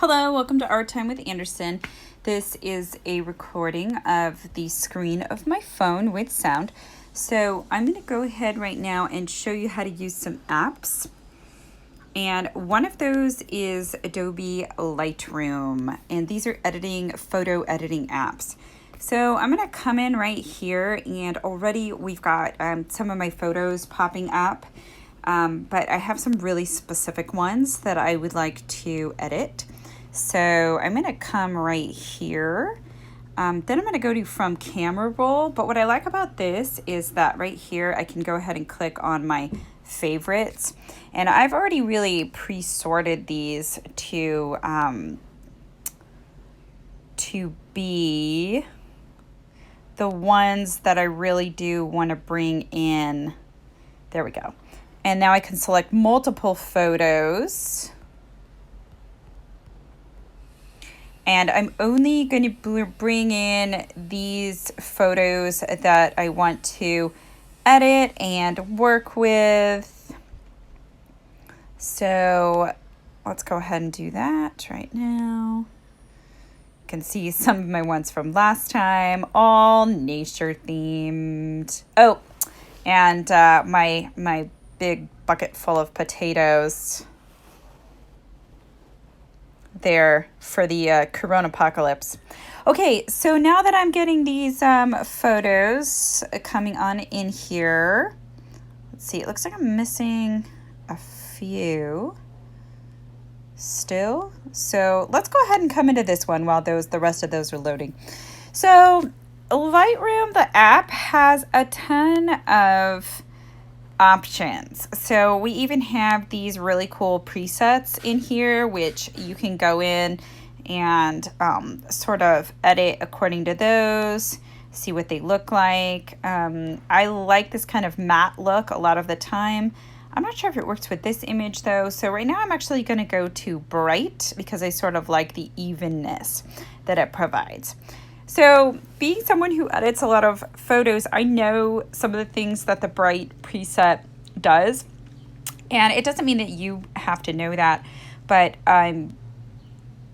Hello, welcome to Art Time with Anderson. This is a recording of the screen of my phone with sound. So I'm going to go ahead right now and show you how to use some apps. And one of those is Adobe Lightroom. And these are photo editing apps. So I'm going to come in right here, and already we've got some of my photos popping up. But I have some really specific ones that I would like to edit. So I'm going to come right here. Then I'm going to go to From Camera Roll. But what I like about this is that right here I can go ahead and click on my favorites. And I've already really pre-sorted these to be the ones that I really do want to bring in. There we go. And now I can select multiple photos. And I'm only going to bring in these photos that I want to edit and work with. So let's go ahead and do that right now. You can see some of my ones from last time, all nature themed. Oh, and my big bucket full of potatoes there for the Corona apocalypse. Okay, so now that I'm getting these photos coming on in here, let's see, it looks like I'm missing a few still. So let's go ahead and come into this one while the rest of those are loading. So Lightroom, the app, has a ton of options. So we even have these really cool presets in here, which you can go in and sort of edit according to those, see what they look like. I like this kind of matte look a lot of the time. I'm not sure if it works with this image though. So right now I'm actually going to go to bright because I sort of like the evenness that it provides. So being someone who edits a lot of photos, I know some of the things that the bright preset does. And it doesn't mean that you have to know that, but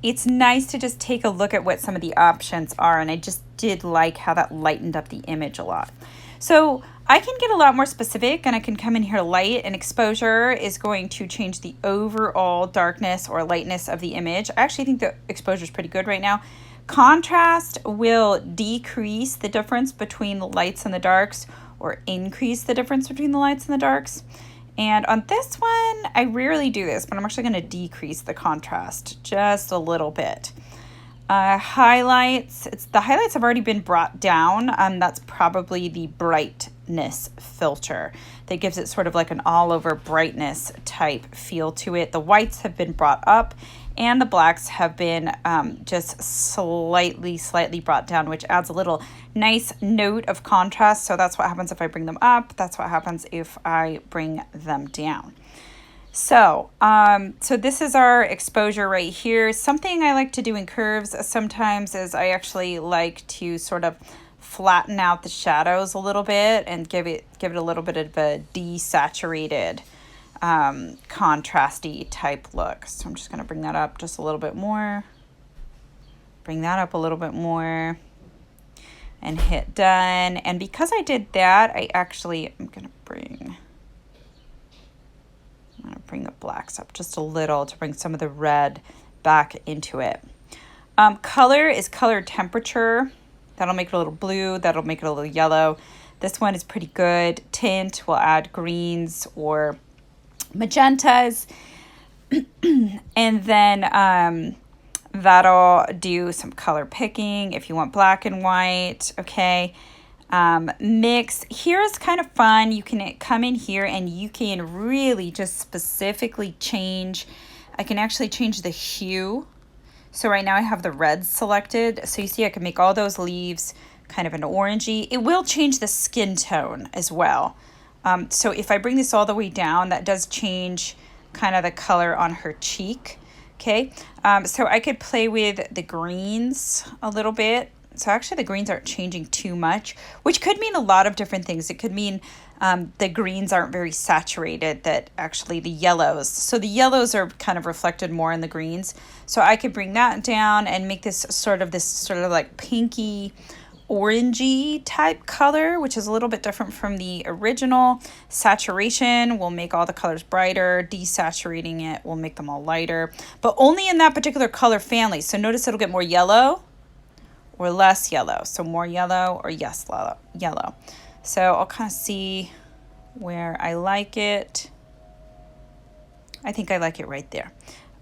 it's nice to just take a look at what some of the options are. And I just did like how that lightened up the image a lot. So I can get a lot more specific, and I can come in here to light, and exposure is going to change the overall darkness or lightness of the image. I actually think the exposure is pretty good right now. Contrast will decrease the difference between the lights and the darks, or increase the difference between the lights and the darks. And on this one, I rarely do this, but I'm actually going to decrease the contrast just a little bit. Highlights, the highlights have already been brought down. That's probably the brightness filter that gives it sort of like an all over brightness type feel to it. The whites have been brought up, and the blacks have been just slightly brought down, which adds a little nice note of contrast. So that's what happens if I bring them up. That's what happens if I bring them down. So, so this is our exposure right here. Something I like to do in curves sometimes is I actually like to sort of flatten out the shadows a little bit and give it a little bit of a desaturated, contrasty type look. So I'm just going to bring that up just a little bit more. Bring that up a little bit more and hit done. And because I did that, I'm going to bring the blacks up just a little to bring some of the red back into it. Color is color temperature. That'll make it a little blue. That'll make it a little yellow. This one is pretty good. Tint will add greens or magentas. And then that'll do some color picking if you want black and white. Okay. Mix. Here's kind of fun. You can come in here and you can really just specifically change. I can actually change the hue. So right now I have the reds selected. So you see I can make all those leaves kind of an orangey. It will change the skin tone as well. So if I bring this all the way down, that does change kind of the color on her cheek. Okay. So I could play with the greens a little bit. So actually the greens aren't changing too much, which could mean a lot of different things. It could mean the greens aren't very saturated, that actually the yellows. So the yellows are kind of reflected more in the greens. So I could bring that down and make this sort of like pinky orangey type color, which is a little bit different from the original. Saturation will make all the colors brighter. Desaturating it will make them all lighter, but only in that particular color family. So notice it'll get more yellow or less yellow. So more yellow or yes, yellow. So I'll kind of see where I like it. I think I like it right there.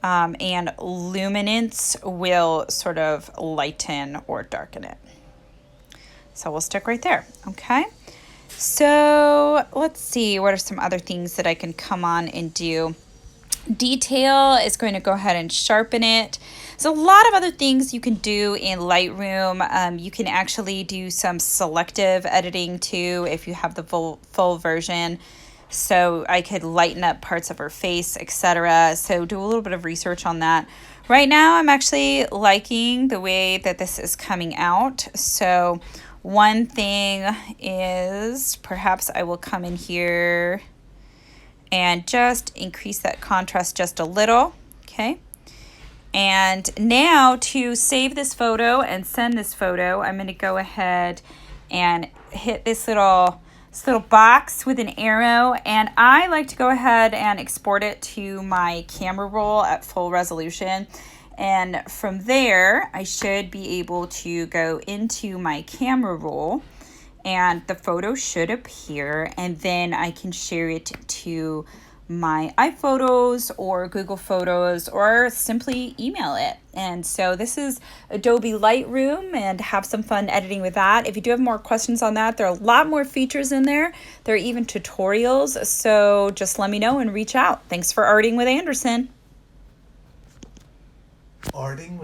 And luminance will sort of lighten or darken it. So we'll stick right there, okay? So let's see, what are some other things that I can come on and do? Detail is going to go ahead and sharpen it. There's a lot of other things you can do in Lightroom. You can actually do some selective editing too if you have the full version. So I could lighten up parts of her face, etc. So do a little bit of research on that. Right now I'm actually liking the way that this is coming out. So one thing is perhaps I will come in here and just increase that contrast just a little, okay? And now to save this photo and send this photo, I'm going to go ahead and hit this little box with an arrow, and I like to go ahead and export it to my camera roll at full resolution. And from there, I should be able to go into my camera roll and the photo should appear, and then I can share it to my iPhotos or Google Photos or simply email it. And so this is Adobe Lightroom, and have some fun editing with that. If you do have more questions on that, there are a lot more features in there. There are even tutorials, so just let me know and reach out. Thanks for arting with Anderson. Arting with